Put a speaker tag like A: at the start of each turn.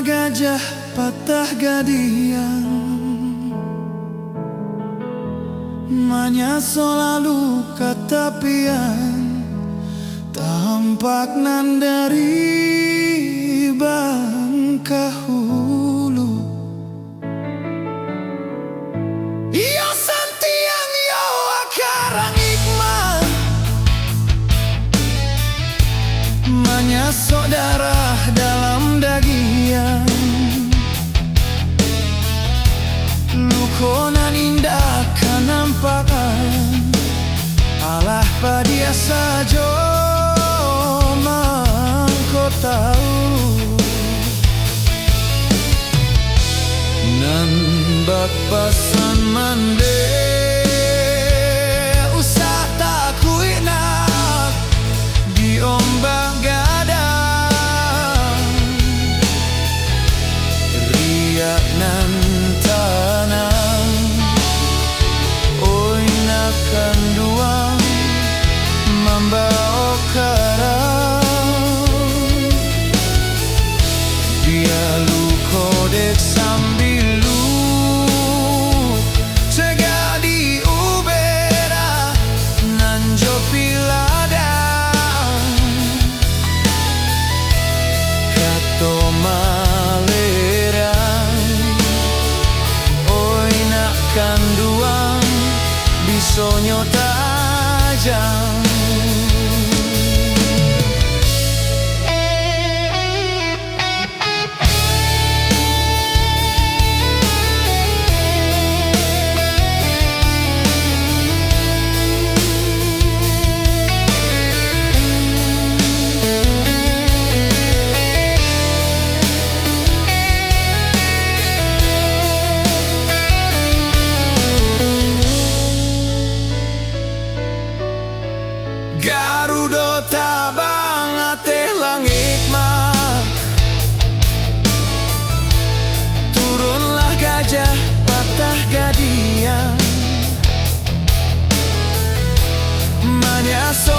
A: gajah patah gadiang, manyaso lalu katapian, tampak nan dari bangka hulu. Iyo santiang yo akarang hikmah, manyaso darah dalam dagian, lukonan indah kanampakan, alah padia sajo mangko tahu. Nan bak pasan mande usah takui nak diombak gadang, riak nan tanang oi nakan duang membawa karang, dia lu kodek sambilu segadi ubera nanjo piladang, kato malerang oi nakan duang bisonyo tajam. Garuda tabang ate langit mah, turunlah gajah patah gadiang, manyaso